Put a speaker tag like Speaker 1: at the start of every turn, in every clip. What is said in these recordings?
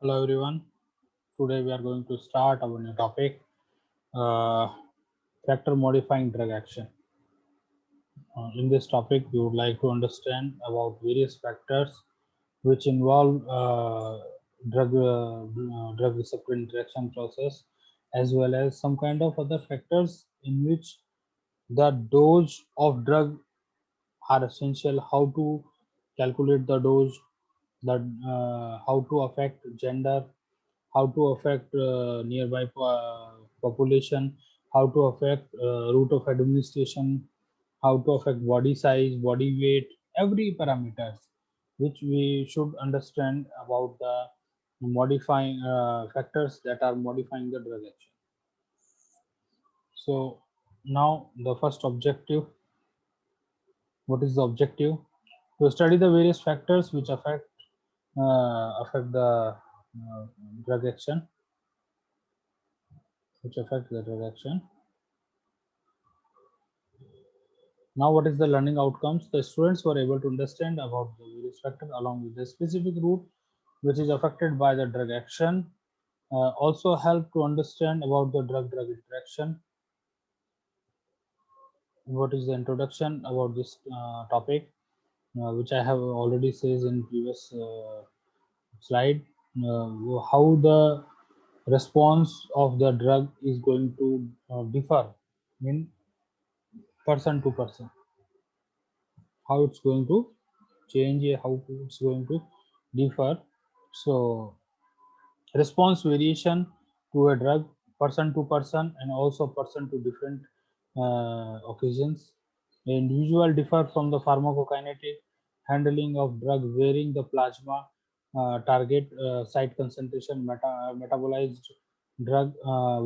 Speaker 1: Hello everyone. Today we are going to start our new topic, uh, factor modifying drug action. In this topic, we would like to understand about various factors which involve drug receptor interaction process, as well as some kind of other factors in which the dose of drug are essential. How to calculate the dose, that how to affect gender, how to affect nearby population, how to affect route of administration, how to affect body size, body weight, every parameters which we should understand about the modifying factors that are modifying the drug action. So now the first objective, what is the objective? To study the various factors which affect the drug action, which affect the drug action. Now, what is the learning outcomes? The students were able to understand about the various factors along with the specific route which is affected by the drug action. Also help to understand about the drug-drug interaction. What is the introduction about this topic, which I have already said in previous slide. How the response of the drug is going to differ in person to person, how it's going to change, how it's going to differ. So response variation to a drug, person to person, and also person to different occasions. The individual differ from the pharmacokinetic handling of drug, varying the plasma target site concentration, metabolized drug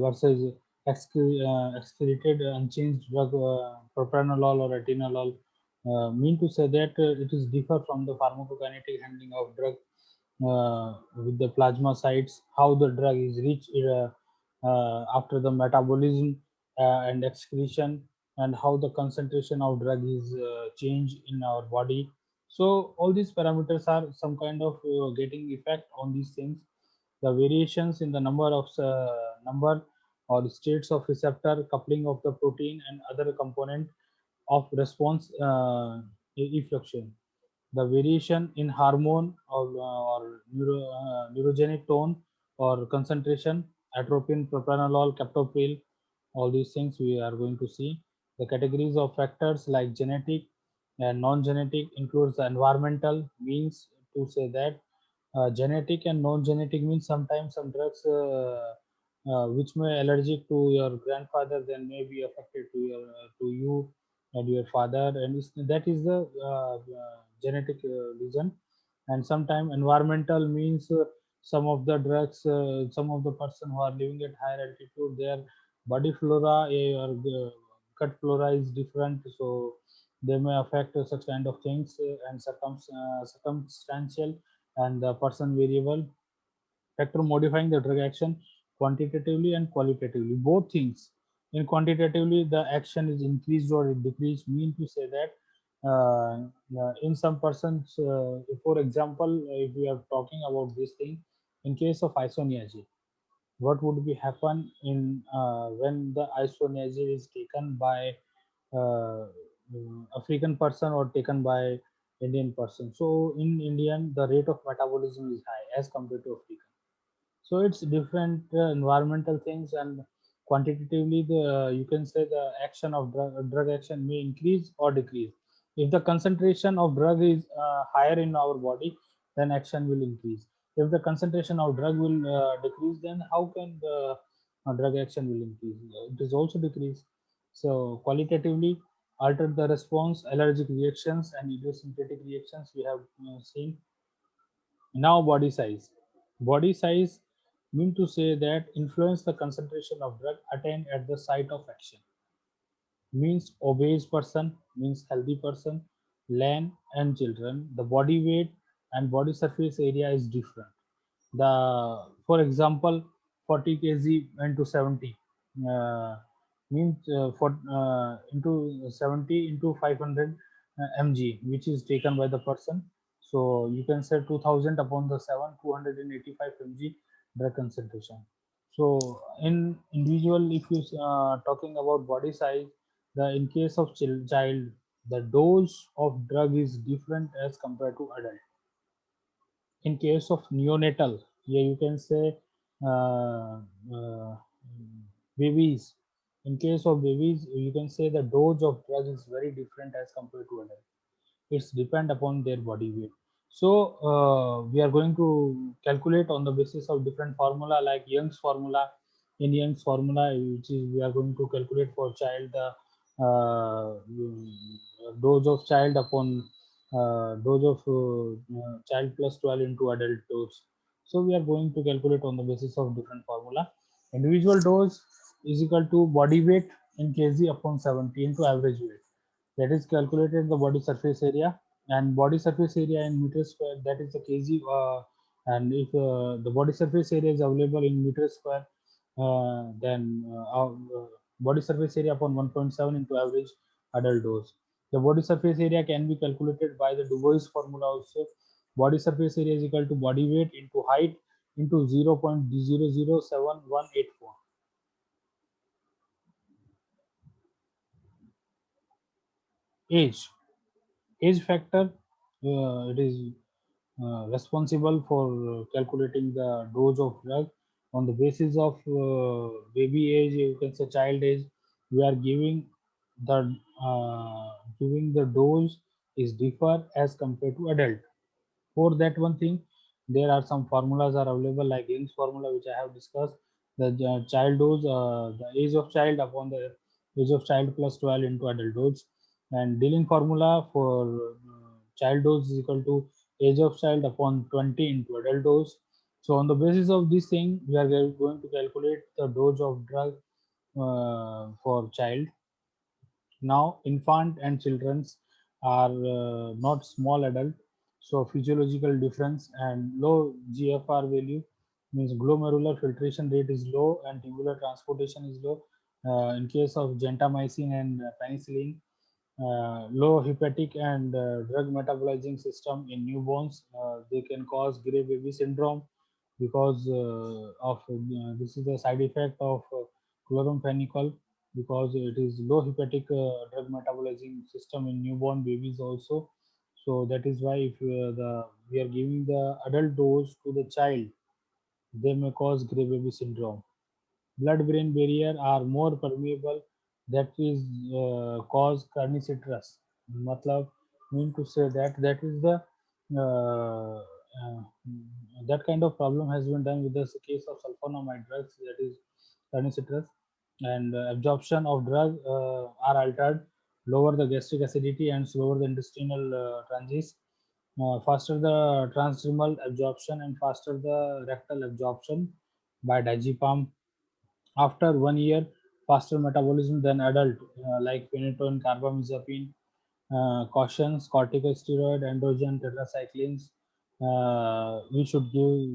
Speaker 1: versus excreted unchanged drug, propranolol or atenolol. Mean to say that it is differ from the pharmacokinetic handling of drug with the plasma sites, how the drug is reached after the metabolism and excretion, and how the concentration of drug is changed in our body. So all these parameters are some kind of getting effect on these things. The variations in the number or states of receptor, coupling of the protein and other component of response effluxion, the variation in hormone or neurogenic tone or concentration, atropine, propranolol, captopril, all these things we are going to see. The categories of factors like genetic and non-genetic includes the environmental, means to say that genetic and non-genetic means sometimes some drugs which may allergic to your grandfather then may be affected to you and your father, and that is the genetic reason. And sometimes environmental means some of the drugs, some of the person who are living at higher altitude, their body flora or gut flora is different, so they may affect such kind of things, and circumstantial and the person variable factor modifying the drug action quantitatively and qualitatively, both things. In quantitatively, the action is increased or decreased, mean to say that in some persons, for example, if we are talking about this thing, in case of isoniazid, what would be happen in when the isoniazid is taken by African person or taken by Indian person. So in Indian, the rate of metabolism is high as compared to African. So it's different environmental things, and quantitatively the you can say the action of drug action may increase or decrease. If the concentration of drug is higher in our body, then action will increase. If the concentration of drug will decrease, then how can the drug action will increase? It is also decrease. So qualitatively, alter the response, allergic reactions and idiosyncratic reactions we have seen. Now body size. Body size mean to say that influence the concentration of drug attained at the site of action. Means obese person, means healthy person, lean and children. The body weight and body surface area is different. The for example, 40 kg into 70 uh, means for into 70 into 500 mg, which is taken by the person. So you can say 2000 upon the 7, 285 mg drug concentration. So in individual, if you talking about body size, the in case of child, the dose of drug is different as compared to adult. In case of neonatal, yeah, you can say uh, uh, babies. In case of babies, you can say the dose of drug is very different as compared to adult. It's depend upon their body weight. So we are going to calculate on the basis of different formula like Young's formula. In Young's formula, which is we are going to calculate for child the dose of child upon dose of child plus 12 into adult dose. So we are going to calculate on the basis of different formula. Individual dose is equal to body weight in kg upon 70 into average weight. That is calculated the body surface area, and body surface area in meters square, that is the kg. And if the body surface area is available in meters square, then body surface area upon 1.7 into average adult dose. The body surface area can be calculated by the Dubois formula also. Body surface area is equal to body weight into height into 0.007184. Age factor, it is responsible for calculating the dose of drug on the basis of baby age, you can say child age. We are the giving the dose is differ as compared to adult. For that one thing, there are some formulas are available like Young's formula, which I have discussed. The child dose, the age of child upon the age of child plus 12 into adult dose. And Dillon formula for child dose is equal to age of child upon 20 into adult dose. So on the basis of this thing, we are going to calculate the dose of drug for child. Now, infant and childrens are not small adult, so physiological difference and low GFR value means glomerular filtration rate is low and tubular transportation is low. In case of gentamicin and penicillin, low hepatic and drug metabolizing system in newborns, they can cause gray baby syndrome because of this is a side effect of chloramphenicol, because it is low hepatic drug metabolizing system in newborn babies also. So that is why if the we are giving the adult dose to the child, they may cause gray baby syndrome. Blood-brain barrier are more permeable, that is cause carnicitrus. मतलब mean to say that that is the uh, uh, that kind of problem has been done with the case of sulfonamide drugs, that is carnicitrus. And absorption of drug are altered, lower the gastric acidity and slower the intestinal transit, faster the transdermal absorption and faster the rectal absorption by diazepam. After 1 year, faster metabolism than adult, like phenytoin, carbamazepine, cautions, corticosteroid, androgen, tetracyclines. We should give,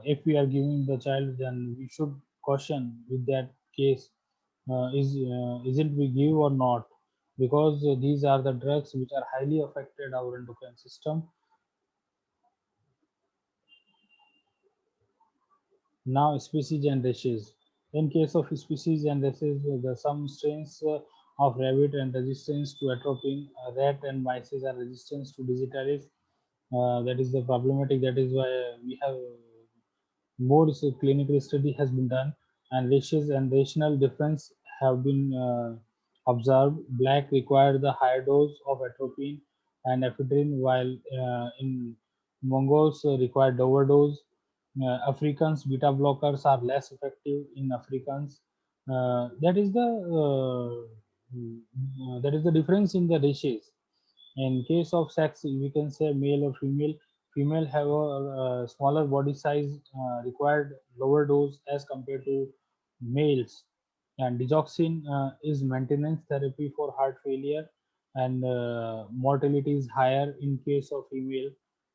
Speaker 1: if we are giving the child, then we should caution with that case. Isn't we give or not? Because these are the drugs which are highly affected our endocrine system. Now, species and races. In case of species and races, the some strains of rabbit and resistance to atropine, rat and mice are resistance to digitalis. That is the problematic. That is why we have more clinical study has been done, and ratios and rational difference have been observed. Black required the higher dose of atropine and ephedrine, while in Mongols required lower dose. Africans beta blockers are less effective in Africans. That is the difference in the ratios. In case of sex, we can say male or female. Female have a smaller body size, required lower dose as compared to males. And digoxin is maintenance therapy for heart failure, and mortality is higher in case of female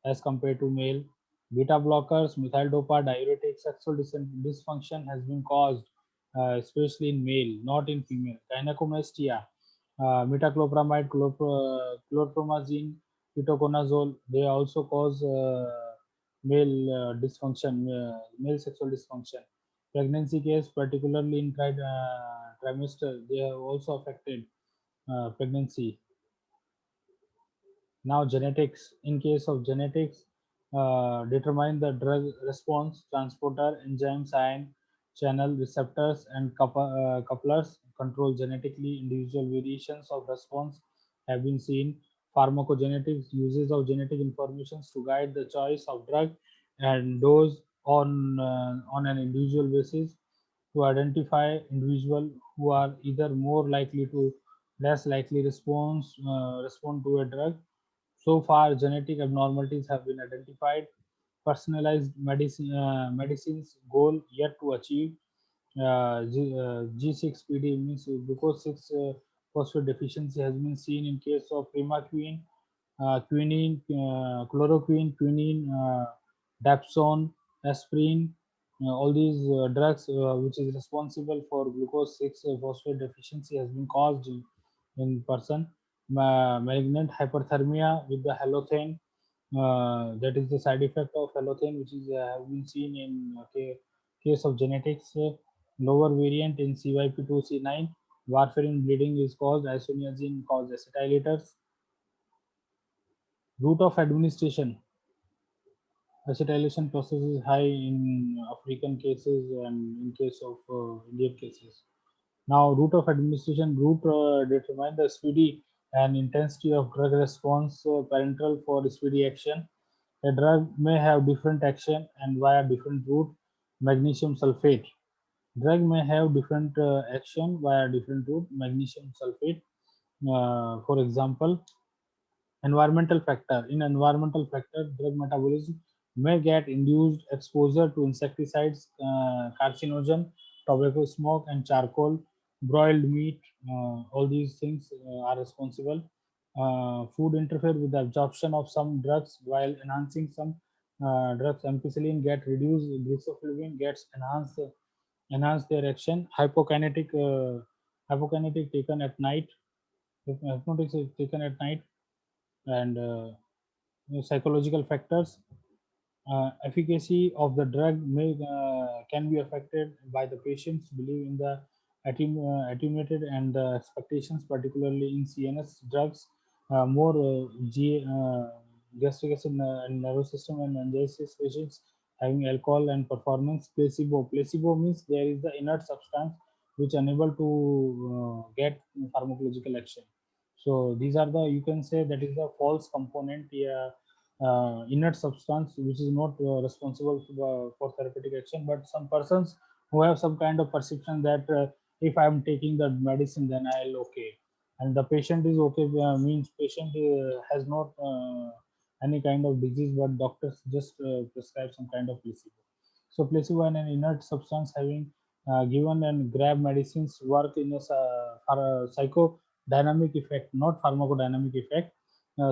Speaker 1: as compared to male. Beta blockers, methyl dopa, diuretic, sexual dysfunction has been caused, especially in male, not in female. Gynecomastia, metoclopramide, chlorpromazine, ketoconazole, they also cause male dysfunction, male sexual dysfunction. Pregnancy case, particularly in trimester, they have also affected pregnancy. Now genetics. In case of genetics, determine the drug response, transporter, enzymes, ion channel receptors, and couplers. Control genetically. Individual variations of response have been seen. Pharmacogenetics, uses of genetic informations to guide the choice of drug and dose on an individual basis, to identify individual who are either more likely to less likely respond to a drug. So far, genetic abnormalities have been identified. Personalized medicines goal yet to achieve. G6PD means glucose 6 phosphate deficiency has been seen in case of primaquine, quinine, chloroquine, quinine, dapsone, aspirin, all these drugs which is responsible for glucose 6 phosphate deficiency has been caused in person. Malignant hyperthermia with the halothane, that is the side effect of halothane which is have been seen in case of genetics. Lower variant in CYP2C9, warfarin bleeding is caused, isoniazid cause acetylators. Route of administration. Acetylation process is high in African cases and in case of Indian cases. Now, route of administration. Route determine the speedy and intensity of drug response, parental for speedy action. A drug may have different action and via different route. Magnesium sulfate. Drug may have different action via different route. Magnesium sulfate. For example, environmental factor. In environmental factor, drug metabolism may get induced exposure to insecticides, carcinogen, tobacco smoke, and charcoal, broiled meat. All these things are responsible. Food interfere with the absorption of some drugs while enhancing some drugs. Ampicillin get reduced, glycofulvin gets enhance their action. Hypokinetic taken at night. Hypnotics is taken at night, and psychological factors. Efficacy of the drug can be affected by the patient's belief in the attenuated and the expectations, particularly in CNS drugs. More gastric acid and nervous system and angiosis patients having alcohol and performance. Placebo. Placebo means there is the inert substance which unable to get pharmacological action. So these are the, you can say that is the false component. Yeah, inert substance which is not responsible for therapeutic action, but some persons who have some kind of perception that if I am taking the medicine then I'll okay, and the patient is okay, means patient has not any kind of disease, but doctors just prescribe some kind of placebo. So placebo and an inert substance having given and grab medicines work in a psychodynamic effect, not pharmacodynamic effect.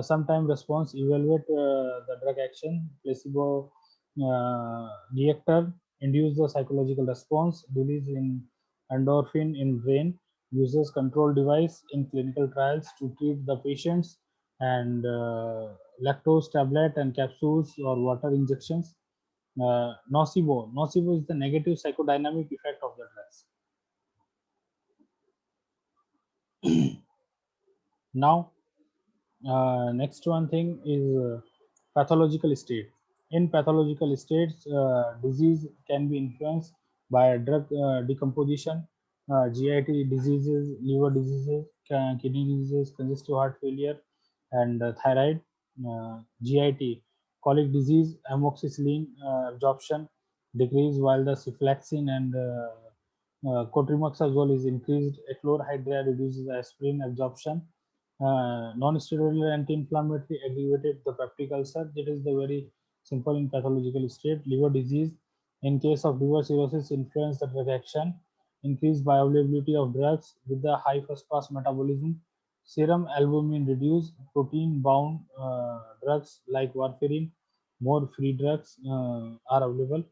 Speaker 1: Sometime response evaluate the drug action. Placebo reactor induce the psychological response. Release in endorphin in brain. Uses control device in clinical trials to treat the patients, and lactose tablet and capsules or water injections. Nocebo. Nocebo is the negative psychodynamic effect of the drugs. Now, next one thing is pathological state. In pathological states, disease can be influenced by drug decomposition, GIT diseases, liver diseases, kidney diseases, congestive heart failure, and thyroid. GIT, colic disease, amoxicillin absorption decrease while the cephalexin and cotrimoxazole is increased. Echlorhydria reduces aspirin absorption. Non-steroidal anti-inflammatory aggravated the peptic ulcer. That is the very simple in pathological state. Liver disease. In case of liver cirrhosis, influence the drug action. Increased bioavailability of drugs with the high first-pass metabolism. Serum albumin reduce. Protein-bound drugs like warfarin. More free drugs are available,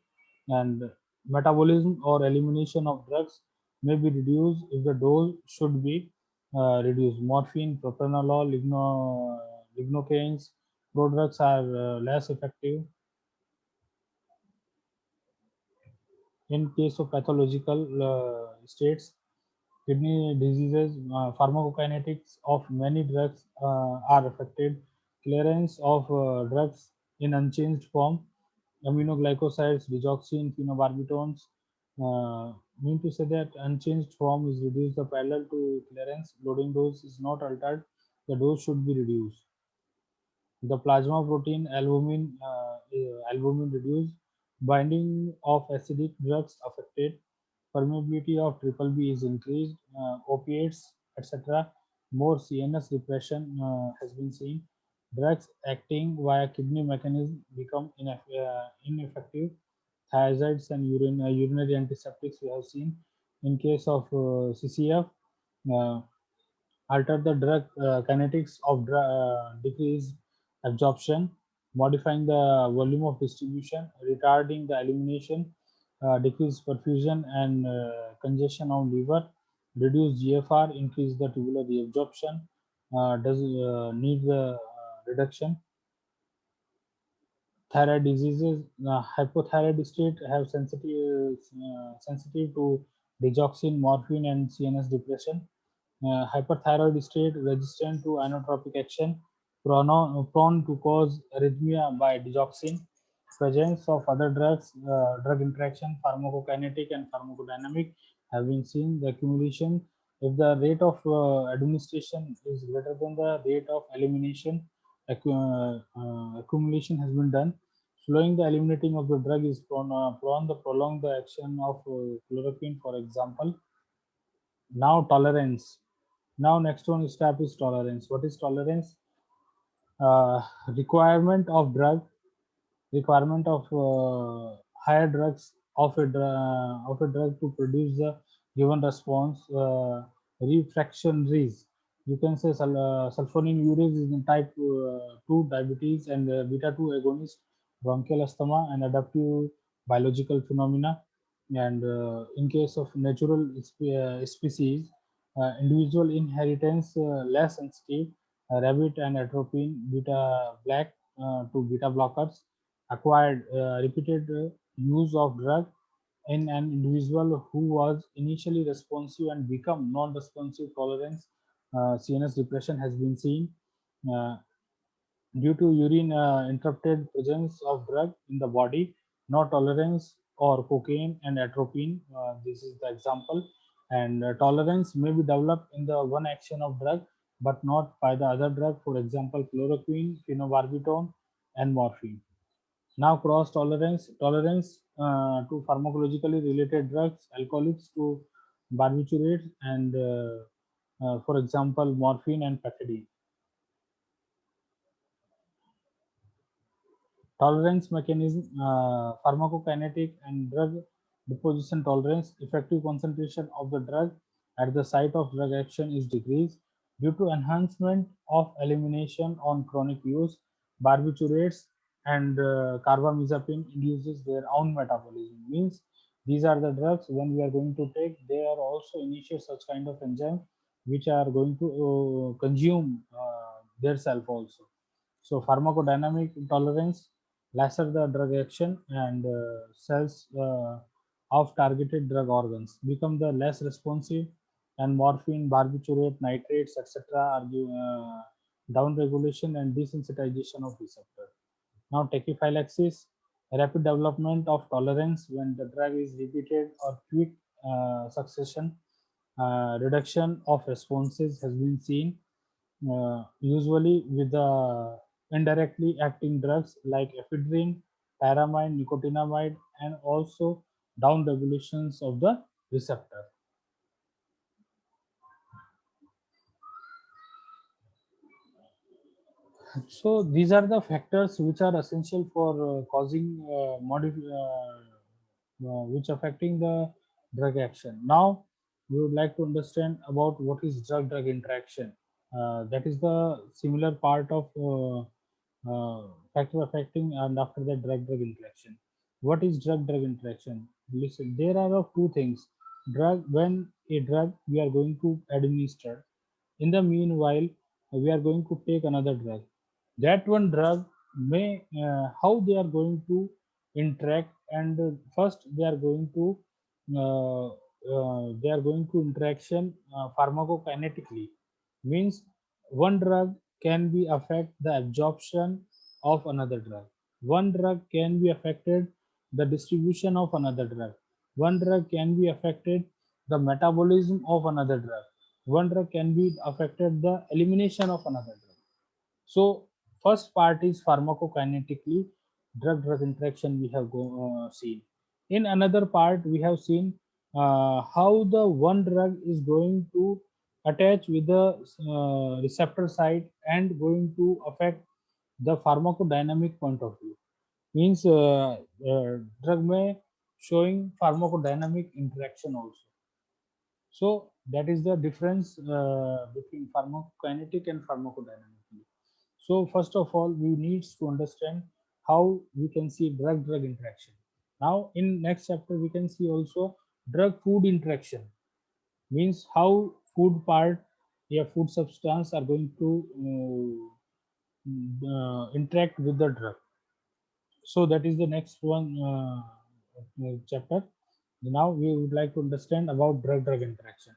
Speaker 1: and metabolism or elimination of drugs may be reduced if the dose should be reduced. Morphine, propranolol, lignocaines, prodrugs are less effective. In case of pathological states, kidney diseases, pharmacokinetics of many drugs are affected. Clearance of drugs in unchanged form, aminoglycosides, digoxin, phenobarbitones, mean to say that unchanged form is reduced the parallel to clearance. Loading dose is not altered. The dose should be reduced. The plasma protein albumin reduced, binding of acidic drugs affected, permeability of triple B is increased, opiates, etc. More CNS repression has been seen. Drugs acting via kidney mechanism become ineffective. Thiazides and urinary antiseptics we have seen. In case of CCF, uh, alter the drug kinetics of decreased absorption, modifying the volume of distribution, retarding the elimination, decrease perfusion and congestion of liver, reduce GFR, increase the tubular reabsorption, does need the reduction. Thyroid diseases, hypothyroid state have sensitive to digoxin, morphine, and CNS depression. Hyperthyroid state resistant to inotropic action, prone to cause arrhythmia by digoxin. Presence of other drugs, drug interaction, pharmacokinetic and pharmacodynamic have been seen. The accumulation, if the rate of administration is greater than the rate of elimination, accumulation has been done. Slowing the eliminating of the drug is prolong the action of chloroquine, for example. Now tolerance. Now next one step is tolerance. What is tolerance? Requirement of drug, requirement of higher drugs of a drug to produce the given response. Refractories. You can say sulfonylureas is in type 2 diabetes and beta 2 agonist, bronchial asthma and adaptive biological phenomena. And in case of natural species, individual inheritance less sensitive, rabbit and atropine, beta black to beta blockers, acquired repeated use of drug in an individual who was initially responsive and become non-responsive tolerance. CNS depression has been seen. Uh, Due to urine interrupted presence of drug in the body, no tolerance or cocaine and atropine. This is the example. And tolerance may be developed in the one action of drug, but not by the other drug. For example, chloroquine, phenobarbital, and morphine. Now, cross tolerance to pharmacologically related drugs, alcoholics to barbiturates, and for example, morphine and pethidine. Tolerance mechanism, pharmacokinetic and drug deposition tolerance, effective concentration of the drug at the site of drug action is decreased due to enhancement of elimination on chronic use. Barbiturates and carbamazepine induces their own metabolism. Means these are the drugs when we are going to take, they are also initiate such kind of enzyme which are going to consume their self also. So pharmacodynamic tolerance, lesser the drug action and cells of targeted drug organs become the less responsive, and morphine, barbiturate, nitrates, etc. are down regulation and desensitization of receptor. Now tachyphylaxis, rapid development of tolerance when the drug is repeated or quick succession. Reduction of responses has been seen, usually with the indirectly acting drugs like ephedrine, tyramine, nicotinamide, and also down regulations of the receptor. So these are the factors which are essential for causing which affecting the drug action. Now we would like to understand about what is drug-drug interaction. That is the similar part of factor affecting and after that drug-drug interaction. What is drug-drug interaction? Listen, there are of two things. Drug, when a drug we are going to administer, in the meanwhile we are going to take another drug. that one drug may how they are going to interact. And first they are going to interaction pharmacokinetically, means one drug can be affect the absorption of another drug, one drug can be affected the distribution of another drug, one drug can be affected the metabolism of another drug, one drug can be affected the elimination of another drug. So first part is pharmacokinetically drug-drug interaction we have seen. In another part, we have seen how the one drug is going to attach with the receptor site and going to affect the pharmacodynamic point of view. Means drug may showing pharmacodynamic interaction also. So that is the difference between pharmacokinetic and pharmacodynamic. So first of all, we need to understand how we can see drug-drug interaction. Now in next chapter, we can see also drug-food interaction, means how food part, yeah, food substance are going to interact with the drug. So that is the next one chapter. Now we would like to understand about drug-drug interaction.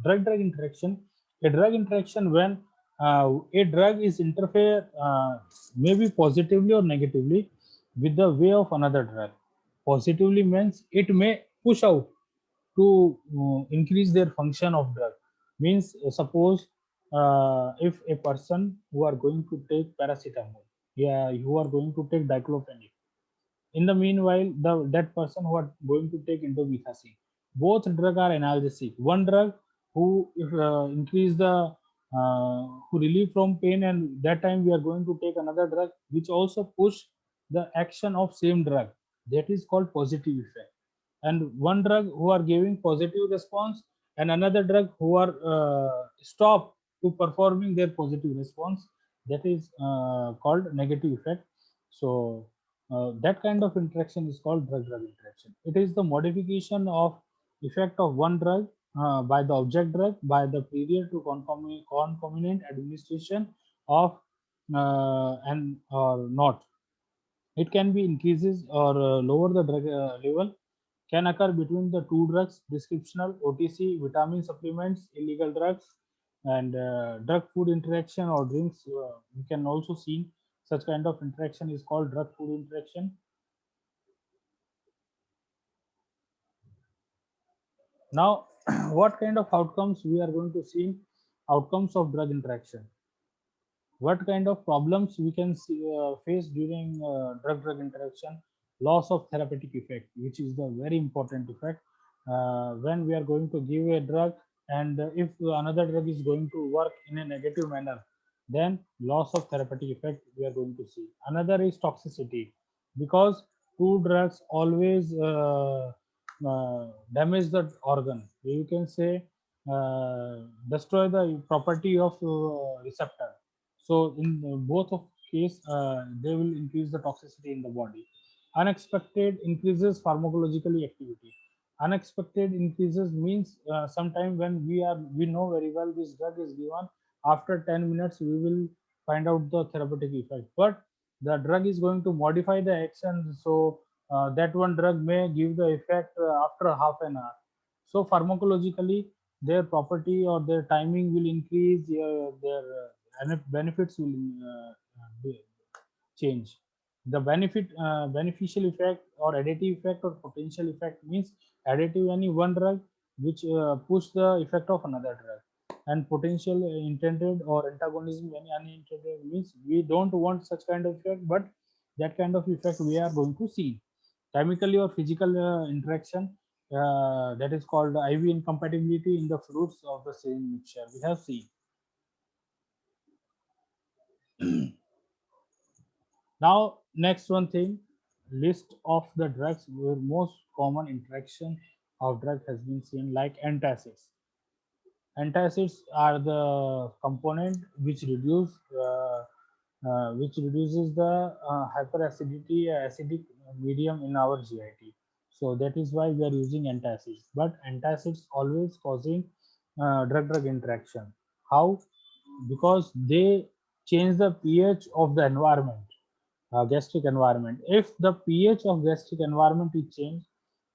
Speaker 1: Drug-drug interaction, a drug interaction when a drug is interfere maybe positively or negatively with the way of another drug. Positively means it may push out to increase their function of drug. Means suppose if a person who are going to take paracetamol, yeah, who are going to take diclofenac, in the meanwhile, that person who are going to take indomethacin, both drug are analgesic. One drug who if, increase the who relieve from pain, and that time we are going to take another drug which also push the action of same drug. That is called positive effect. And one drug who are giving positive response, and another drug who are stop to performing their positive response. That is called negative effect. So that kind of interaction is called drug-drug interaction. It is the modification of effect of one drug by the object drug by the period to concomitant administration of and or not. It can be increases or lower the drug level can occur between the two drugs, prescriptional, OTC, vitamin supplements, illegal drugs, and drug food interaction or drinks. We can also see such kind of interaction is called drug food interaction. Now, what kind of outcomes we are going to see? Outcomes of drug interaction. What kind of problems we can see, face during drug-drug interaction? Loss of therapeutic effect, which is the very important effect. When we are going to give a drug, and if another drug is going to work in a negative manner, then loss of therapeutic effect we are going to see. Another is toxicity, because two drugs always damage the organ. You can say destroy the property of receptor. So in both of case, they will increase the toxicity in the body. Unexpected increases pharmacologically activity. Unexpected increases means sometime when we know very well this drug is given, after 10 minutes we will find out the therapeutic effect. But the drug is going to modify the action, so that one drug may give the effect after half an hour. So pharmacologically, their property or their timing will increase, their benefits will change. The beneficial effect or additive effect or potential effect means additive any one drug which push the effect of another drug, and potential intended or antagonism any unintended means we don't want such kind of effect, but that kind of effect we are going to see. Chemically or physical interaction, that is called IV incompatibility in the fruits of the same mixture we have seen. Now, next one thing, list of the drugs where most common interaction of drug has been seen, like antacids. Antacids are the component which reduces the hyperacidity acidic medium in our GIT. So that is why we are using antacids. But antacids always causing drug-drug interaction. How? because they change the pH of the environment, gastric environment. If the pH of gastric environment is changed,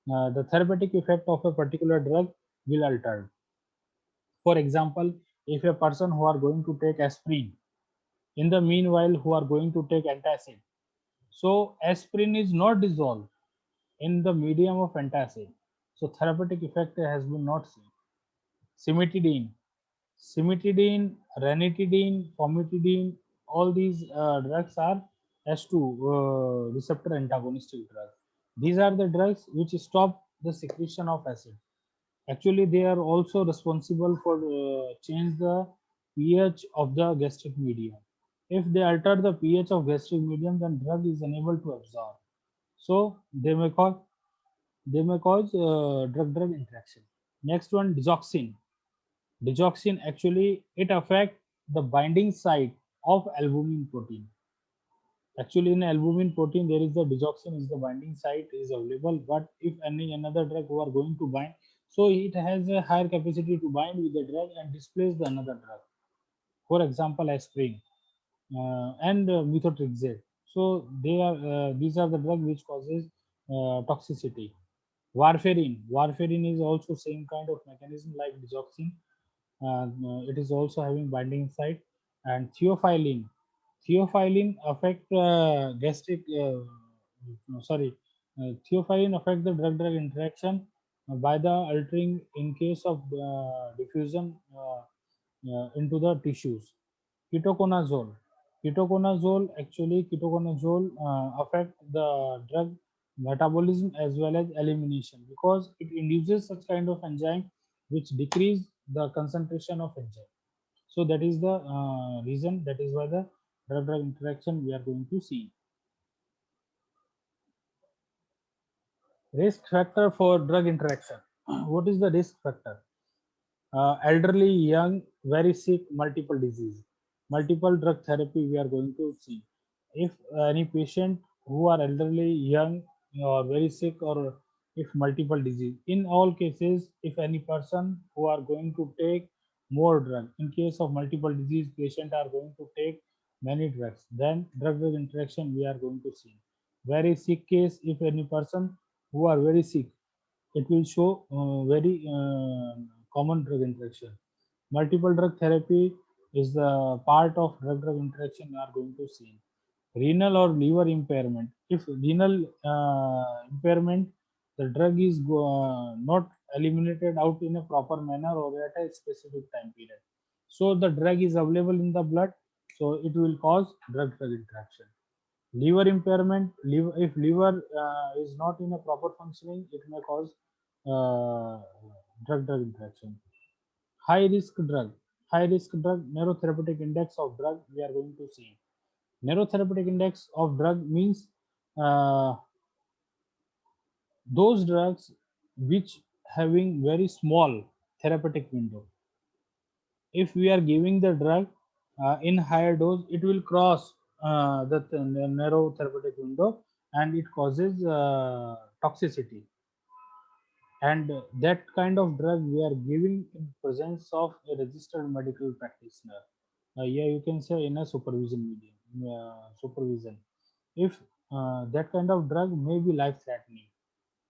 Speaker 1: the therapeutic effect of a particular drug will alter. For example, if a person who are going to take aspirin, in the meanwhile who are going to take antacid, so aspirin is not dissolved in the medium of antacid, so therapeutic effect has been not seen. Cimetidine, ranitidine, famotidine, all these drugs are S2 receptor antagonistic drugs. These are the drugs which stop the secretion of acid. Actually, they are also responsible for change the pH of the gastric medium. If they alter the pH of gastric medium, then drug is unable to absorb. So they may cause drug-drug interaction. Next one, digoxin. Digoxin actually it affects the binding site of albumin protein. Actually, in albumin protein, there is the digoxin is the binding site is available. But if any another drug who are going to bind, so it has a higher capacity to bind with the drug and displace the another drug. For example, aspirin and methotrexate. So they are these are the drugs which causes toxicity. Warfarin is also same kind of mechanism like digoxin. It is also having binding site. And theophylline affect gastric no, sorry theophylline affect the drug-drug interaction by the altering in case of diffusion into the tissues. Ketoconazole. Ketoconazole affect the drug metabolism as well as elimination because it induces such kind of enzyme which decrease the concentration of enzyme. So that is the reason, that is why the drug-drug interaction we are going to see. Risk factor for drug interaction. What is the risk factor? Elderly, young, very sick, multiple disease, multiple drug therapy we are going to see. If any patient who are elderly, young, or very sick, or if multiple disease, in all cases, if any person who are going to take more drug, in case of multiple disease, patient are going to take many drugs, then drug-drug interaction we are going to see. Very sick case, if any person who are very sick, it will show very common drug interaction. Multiple drug therapy is the part of drug-drug interaction we are going to see. Renal or liver impairment. If renal impairment, the drug is not eliminated out in a proper manner or at a specific time period. So the drug is available in the blood, so it will cause drug-drug interaction. Liver impairment, if liver is not in a proper functioning, it may cause uh, drug-drug interaction. High risk drug, narrow therapeutic index of drug we are going to see. Narrow therapeutic index of drug means uh, those drugs which having very small therapeutic window. If we are giving the drug in higher dose, it will cross the narrow therapeutic window and it causes toxicity. And that kind of drug we are giving in presence of a registered medical practitioner. Yeah, you can say in a supervision. If that kind of drug may be life threatening,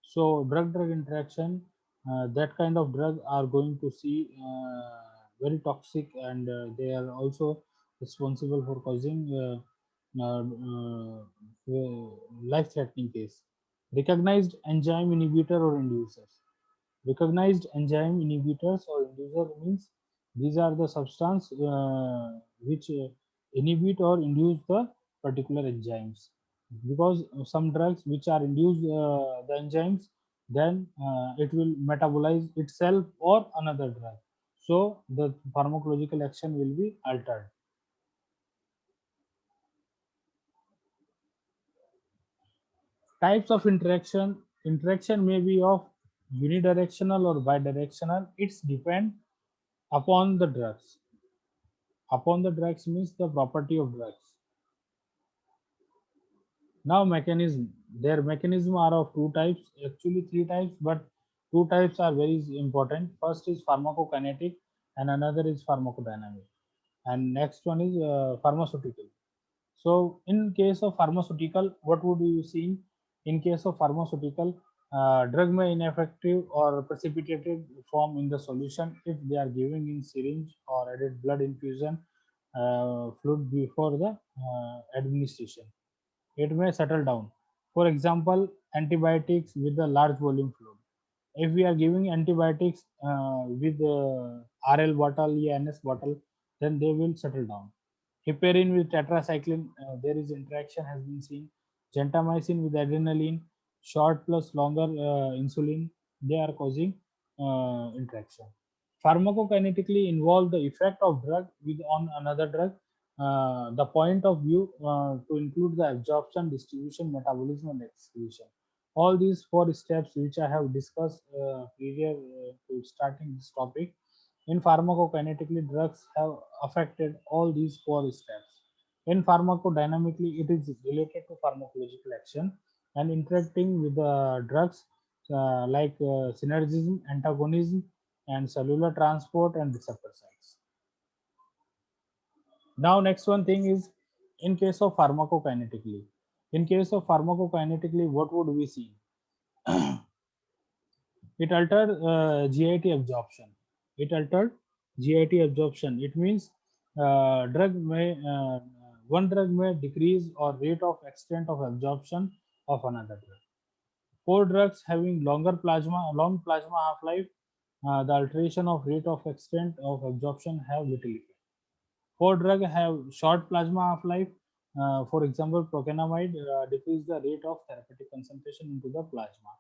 Speaker 1: so drug-drug interaction, that kind of drug are going to see very toxic, and they are also responsible for causing life-threatening case. Recognized enzyme inhibitor or inducers. Recognized enzyme inhibitors or inducer means these are the substance which inhibit or induce the particular enzymes. Because some drugs which are induce the enzymes, then it will metabolize itself or another drug. So the pharmacological action will be altered. Types of interaction may be of unidirectional or bidirectional. It's depend upon the drugs. Upon the drugs means the property of drugs. Now mechanism. Their mechanism are of two types, actually three types, but two types are very important. First is pharmacokinetic and another is pharmacodynamic. And next one is pharmaceutical. So in case of pharmaceutical, what would you see? In case of pharmaceutical, drug may ineffective or precipitated form in the solution if they are given in syringe or added blood infusion fluid before the administration. It may settle down. For example, antibiotics with a large volume fluid. If we are giving antibiotics with RL bottle, NS bottle, then they will settle down. Heparin with tetracycline, there is interaction has been seen. Gentamicin with adrenaline, short plus longer insulin, they are causing interaction. Pharmacokinetically involve the effect of drug with on another drug. The point of view to include the absorption, distribution, metabolism, and excretion. All these four steps which I have discussed prior to starting this topic, in pharmacokinetically, drugs have affected all these four steps. In pharmacodynamically, it is related to pharmacological action and interacting with the drugs like synergism, antagonism, and cellular transport and receptor sites. Now, next one thing is in case of pharmacokinetically. In case of pharmacokinetically, what would we see? It altered GIT absorption. It altered GIT absorption. It means drug may one drug may decrease or rate of extent of absorption of another drug. For drugs having long plasma half-life, the alteration of rate of extent of absorption have little effect. For drug have short plasma half-life, for example, procainamide decrease the rate of therapeutic concentration into the plasma.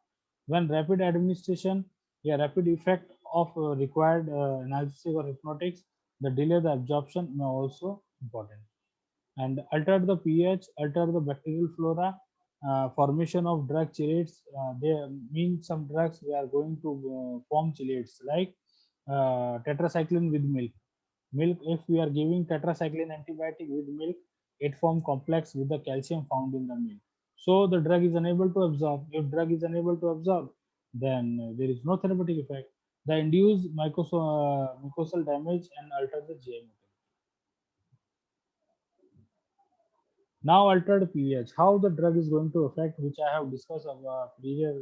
Speaker 1: When rapid administration, a rapid effect of required analgesic or hypnotics, the delay the absorption may also important. And alter the pH, alter the bacterial flora, formation of drug chelates. They mean some drugs we are going to form chelates like tetracycline with milk. Milk, if we are giving tetracycline antibiotic with milk, it form complex with the calcium found in the milk. So the drug is unable to absorb. If drug is unable to absorb, then there is no therapeutic effect. The induced mucosal damage and alter the GI. Now altered pH, how the drug is going to affect, which I have discussed of a previous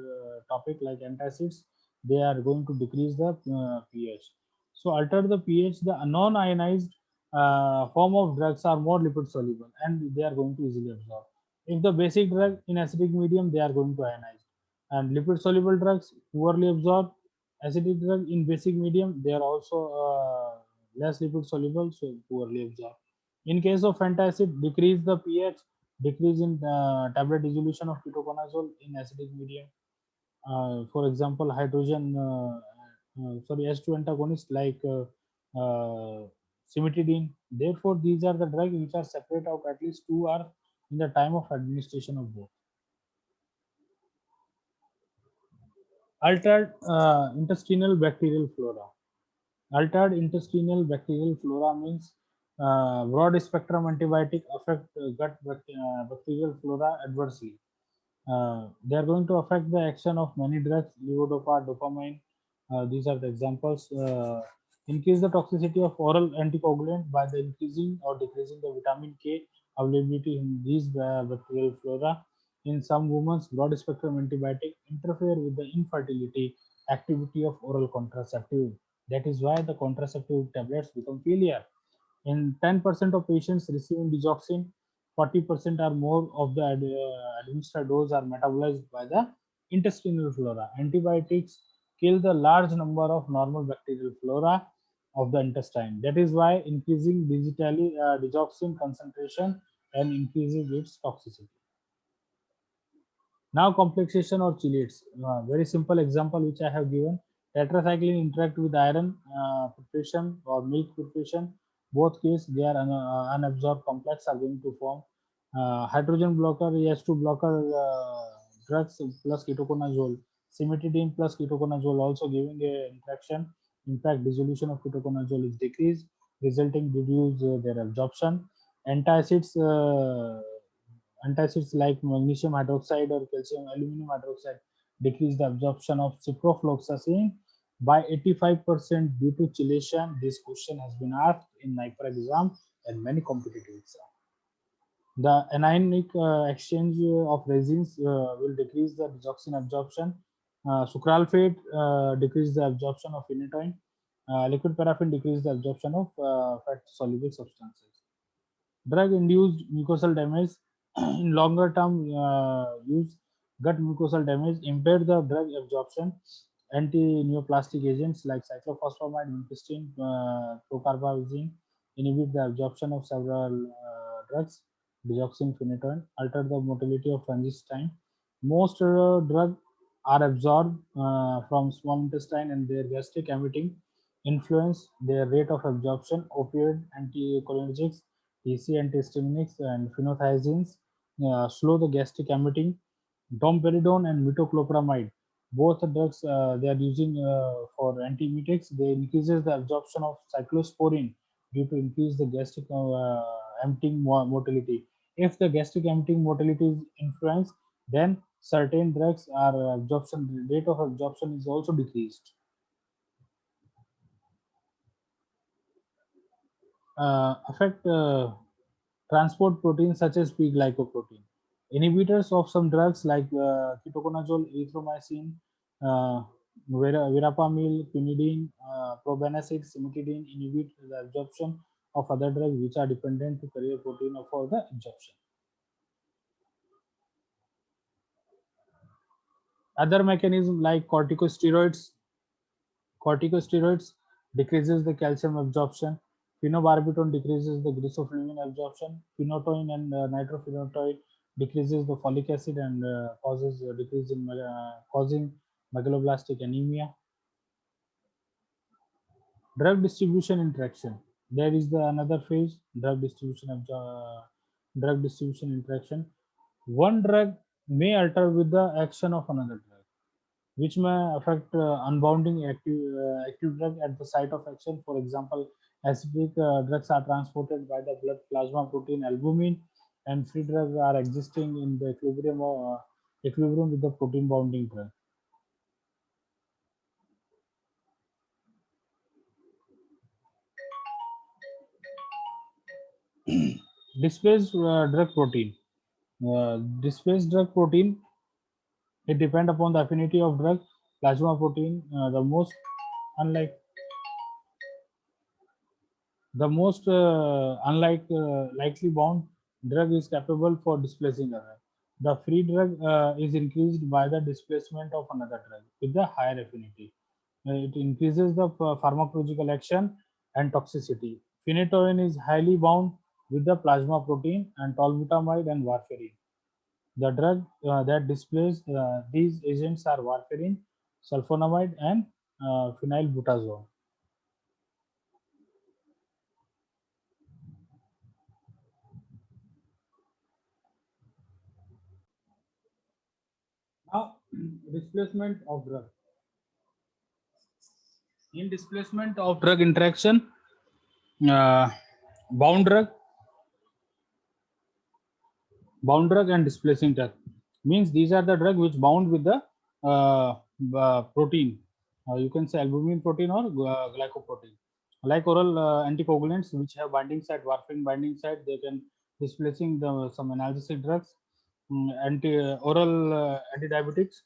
Speaker 1: topic like antacids, they are going to decrease the pH. So altered the pH, the non-ionized form of drugs are more lipid soluble and they are going to easily absorb. If the basic drug in acidic medium, they are going to ionize. And lipid soluble drugs poorly absorb. Acidic drug in basic medium, they are also less lipid soluble, so poorly absorb. In case of antacid, decrease the pH, decrease in tablet dissolution of ketoconazole in acidic medium. For example, H2 antagonist like cimetidine. Therefore, these are the drugs which are separate out at least 2 hours in the time of administration of both. Altered intestinal bacterial flora. Altered intestinal bacterial flora means broad spectrum antibiotic affect bacterial flora adversely. They are going to affect the action of many drugs, levodopa, dopamine. These are the examples. Increase the toxicity of oral anticoagulant by the increasing or decreasing the vitamin K availability in these bacterial flora. In some women, broad spectrum antibiotic interfere with the infertility activity of oral contraceptive. That is why the contraceptive tablets become failure. In 10% of patients receiving digoxin, 40% or more of the administered dose are metabolized by the intestinal flora. Antibiotics kill the large number of normal bacterial flora of the intestine. That is why increasing digoxin concentration and increasing its toxicity. Now complexation or chelates. Very simple example which I have given. Tetracycline interact with iron preparation or milk preparation. Both case they are unabsorbed complex are going to form. Hydrogen blocker, ES2 blocker drugs plus ketoconazole. Cimetidine plus ketoconazole also giving a interaction. In fact, dissolution of ketoconazole is decreased, resulting reduce their absorption. Antacids Antacids like magnesium hydroxide or calcium aluminum hydroxide decrease the absorption of ciprofloxacin. by 85% due to chelation. This question has been asked in NIPER exam and many competitive exams. The anionic exchange of resins will decrease the digoxin absorption. Sucralfate decrease the absorption of phenytoin. Liquid paraffin decrease the absorption of fat-soluble substances. Drug-induced mucosal damage in longer-term use, gut mucosal damage impair the drug absorption. Anti-neoplastic agents like cyclophosphamide, vincristine, procarbazine inhibit the absorption of several drugs. Digoxin, phenytoin alter the motility of transit. Most drugs are absorbed from small intestine and their gastric emitting influence their rate of absorption. Opioid anticholinergics, TC antihistaminics, and phenothiazines slow the gastric emitting. Domperidone and metoclopramide, both drugs they are using for antiemetics. They increases the absorption of cyclosporine due to increase the gastric emptying motility. If the gastric emptying motility is influenced, then certain drugs are absorption rate of absorption is also decreased. Affect transport proteins such as P-glycoprotein. Inhibitors of some drugs like ketoconazole, erythromycin, uh, verapamil, quinidine, probenecid, cimetidine inhibit the absorption of other drugs which are dependent to carrier protein for the absorption. Other mechanism like corticosteroids decreases the calcium absorption. Phenobarbital decreases the gracefulvin absorption. Phenytoin and nitrophenolate decreases the folic acid and causes a decrease in causing megaloblastic anemia. Drug distribution interaction. There is the another phase, drug distribution interaction. One drug may alter with the action of another drug, which may affect unbounding active drug at the site of action. For example, acidic drugs are transported by the blood plasma protein albumin, and free drugs are existing in the equilibrium with the protein bounding drug. Displaced drug protein. Displaced drug protein, it depends upon the affinity of drug. Plasma protein, unlike the most unlike likely bound drug is capable for displacing other. The free drug is increased by the displacement of another drug with the higher affinity. It increases the pharmacological action and toxicity. Phenytoin is highly bound with the plasma protein and tolbutamide and warfarin. The drug that displays these agents are warfarin, sulfonamide, and phenylbutazone. Now, displacement of drug. In displacement of drug interaction, uh, bound drug, and displacing drug means these are the drug which bound with the protein. You can say albumin protein or glycoprotein. Like oral anticoagulants, which have binding site, warfarin binding site, they can displacing the some analgesic drugs. Oral antidiabetics,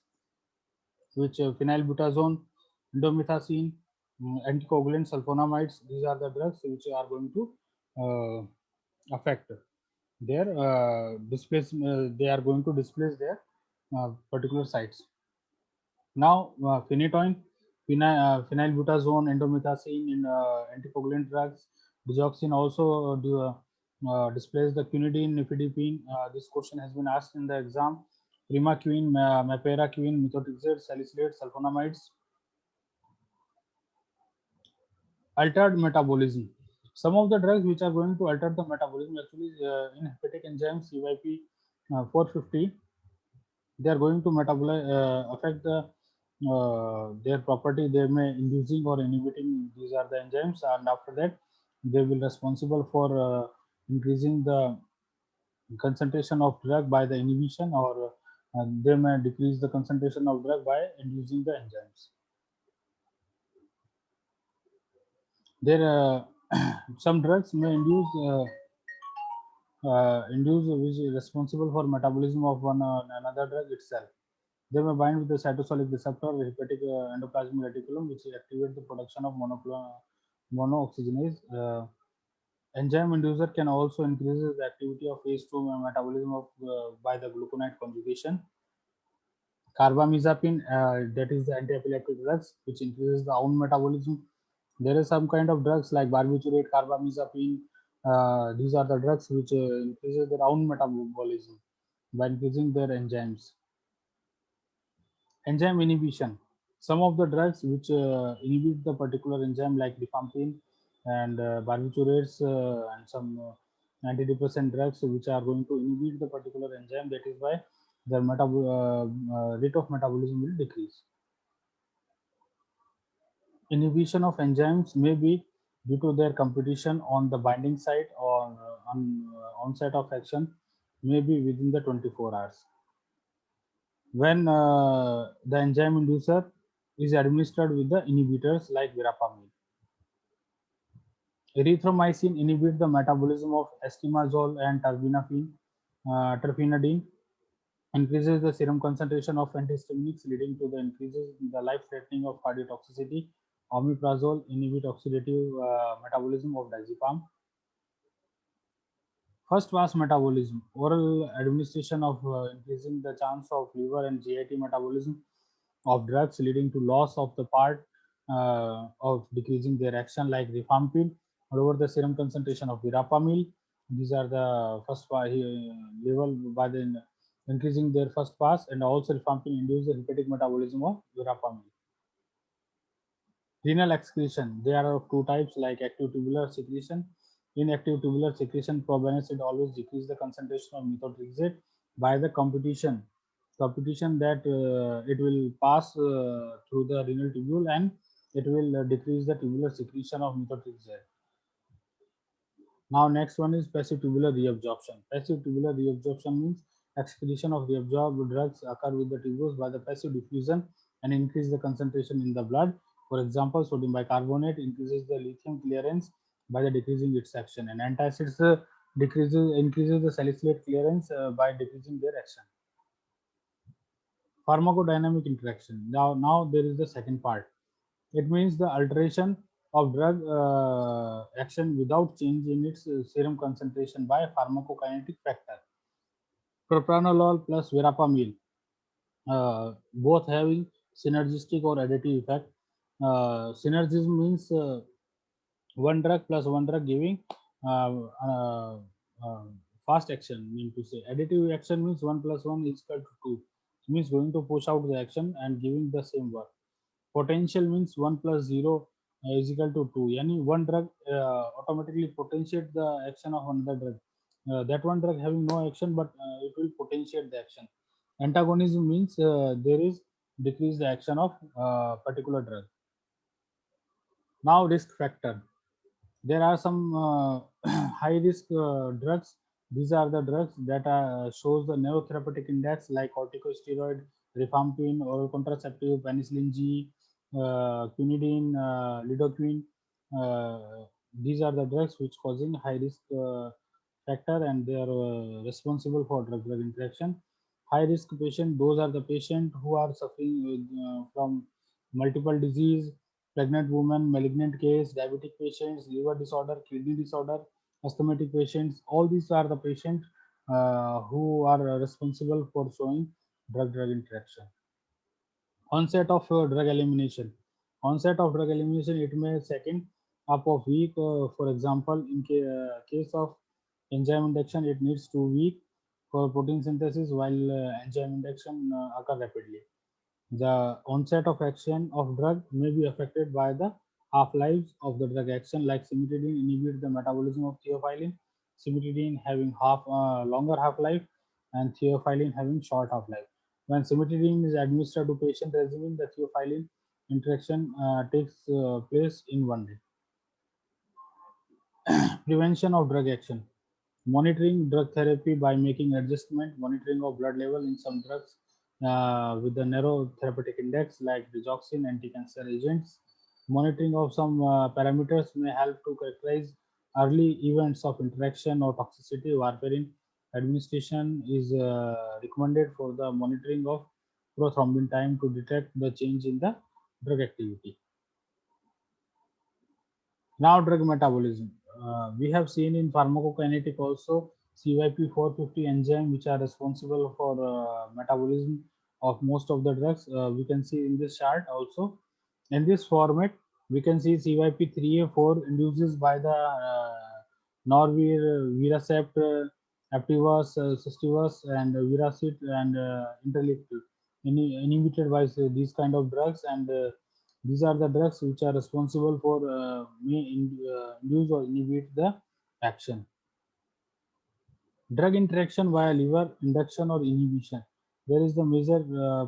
Speaker 1: which phenylbutazone, indomethacin, anticoagulants, sulfonamides. These are the drugs which are going to affect their displace. They are going to displace their particular sites. Now, phenytoin, phenylbutazone, indomethacin in anticoagulant drugs. Digoxin also displays the quinidine, nifedipine. This question has been asked in the exam. Primaquine, mapiraquine, methotrexate, salicylate, sulfonamides. Altered metabolism. Some of the drugs which are going to alter the metabolism actually in hepatic enzyme CYP 450, they are going to metabolize affect the their property. They may inducing or inhibiting. These are the enzymes, and after that, they will responsible for increasing the concentration of drug by the inhibition, or they may decrease the concentration of drug by inducing the enzymes. There some drugs may induce which is responsible for metabolism of one another drug itself. They may bind with the cytosolic receptor, hepatic endoplasmic reticulum, which activates the production of monooxygenase. Enzyme inducer can also increase the activity of phase 2 metabolism of by the gluconide conjugation. Carbamazepine, that is the anti-epileptic drugs, which increases the own metabolism. There is some kind of drugs like barbiturate, carbamazepine. These are the drugs which increases their own metabolism by increasing their enzymes. Enzyme inhibition. Some of the drugs which inhibit the particular enzyme like rifampin and barbiturates and some antidepressant drugs which are going to inhibit the particular enzyme. That is why their rate of metabolism will decrease. Inhibition of enzymes may be due to their competition on the binding site or on onset of action may be within the 24 hours. When the enzyme inducer is administered with the inhibitors like verapamil. Erythromycin inhibits the metabolism of estimazole and terfenadine, increases the serum concentration of antihistaminics, leading to the increases in the life-threatening of cardiotoxicity. Omeprazole inhibits oxidative metabolism of diazepam. First pass metabolism. Oral administration of increasing the chance of liver and GIT metabolism of drugs, leading to loss of the part of decreasing their action like rifampin. Lower the serum concentration of verapamil. These are the first level by the increasing their first pass, and also rifampin induce the hepatic metabolism of verapamil. Renal excretion. There are of two types like active tubular secretion. In active tubular secretion, probenecid always decrease the concentration of methotrexate by the competition that it will pass through the renal tubule and it will decrease the tubular secretion of methotrexate. Now next one is passive tubular reabsorption. Passive tubular reabsorption means excretion of reabsorbed drugs occur with the tubules by the passive diffusion and increase the concentration in the blood. For example, sodium bicarbonate increases the lithium clearance by the decreasing its action, and antacids increases the salicylate clearance by decreasing their action. Pharmacodynamic interaction. Now there is the second part. It means the alteration of drug action without change in its serum concentration by pharmacokinetic factor. Propranolol plus verapamil, both having synergistic or additive effect. Synergism means one drug plus one drug giving uh, uh, uh, fast action. Mean to say additive action means 1 plus 1 is equal to 2. It means going to push out the action and giving the same work. Potential means 1 plus 0 is equal to 2. Yani one drug automatically potentiate the action of another drug. That one drug having no action, but it will potentiate the action. Antagonism means there is decrease the action of particular drug. Now risk factor. There are some high risk drugs. These are the drugs that shows the neurotherapeutic index like corticosteroid, rifampin, oral contraceptive, penicillin G, quinidine, lidocaine. These are the drugs which causing high risk factor, and they are responsible for drug-drug interaction. High risk patient, those are the patient who are suffering from multiple disease, pregnant women, malignant case, diabetic patients, liver disorder, kidney disorder, asthmatic patients. All these are the patients who are responsible for showing drug-drug interaction. Onset of drug elimination. Onset of drug elimination, it may second up of week. For example, in case of enzyme induction, it needs 2 weeks for protein synthesis, while enzyme induction occur rapidly. The onset of action of drug may be affected by the half-lives of the drug action, like cimetidine inhibits the metabolism of theophylline, cimetidine having longer half-life, and theophylline having short half-life. When cimetidine is administered to patient regimen, the theophylline interaction takes place in 1 day. Prevention of drug action. Monitoring drug therapy by making adjustment, monitoring of blood level in some drugs with the narrow therapeutic index like digoxin, anti-cancer agents. Monitoring of some parameters may help to characterize early events of interaction or toxicity. Warfarin administration is recommended for the monitoring of prothrombin time to detect the change in the drug activity. Now, drug metabolism. We have seen in pharmacokinetic also CYP450 enzyme, which are responsible for metabolism of most of the drugs. We can see in this chart also. In this format, we can see CYP3A4 induces by the Norviracept, Activus, Cystivus, and Viracid and Interlict inhibited by these kind of drugs, and these are the drugs which are responsible for induce or inhibit the action. Drug interaction via liver induction or inhibition. There is the major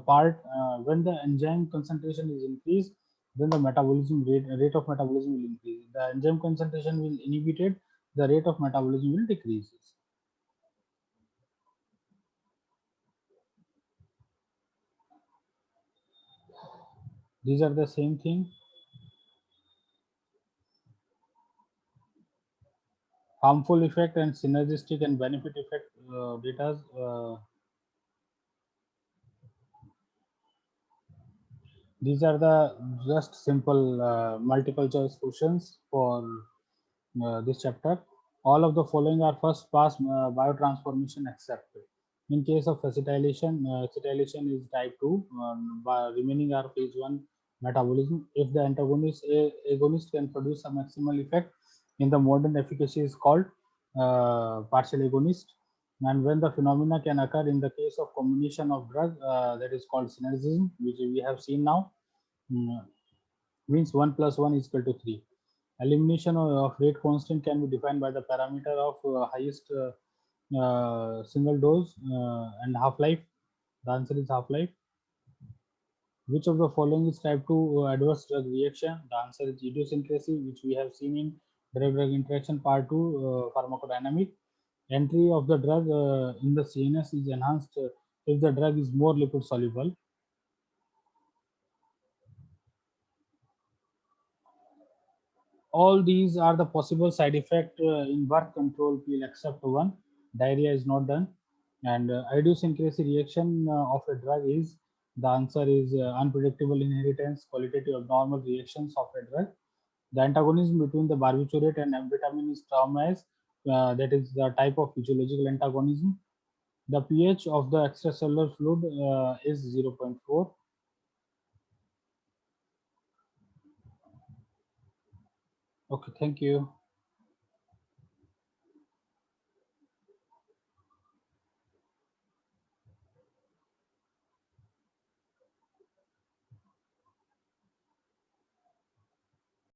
Speaker 1: part when the enzyme concentration is increased, then the metabolism rate of metabolism will increase. The enzyme concentration will inhibited, the rate of metabolism will decrease. These are the same thing. Harmful effect and synergistic and benefit effect data. These are the just simple multiple choice questions for this chapter. All of the following are first pass biotransformation except. In case of acetylation, acetylation is type 2, remaining are phase 1 metabolism. If the agonist can produce a maximal effect in the modern efficacy is called partial agonist. And when the phenomena can occur in the case of combination of drug, that is called synergism, which we have seen now. Means 1 plus 1 is equal to 3. Elimination of rate constant can be defined by the parameter of highest single dose and half-life. The answer is half-life. Which of the following is type 2 adverse drug reaction? The answer is idiosyncrasy, which we have seen in drug-drug interaction part 2 pharmacodynamic. Entry of the drug in the CNS is enhanced if the drug is more lipid soluble. All these are the possible side effect in birth control pill except one. Diarrhea is not done. And idiosyncrasy reaction of a drug is, the answer is unpredictable inheritance, qualitative abnormal reactions of a drug. The antagonism between the barbiturate and amphetamine is termed as, that is the type of physiological antagonism. The pH of the extracellular fluid is 0.4. Okay, thank you.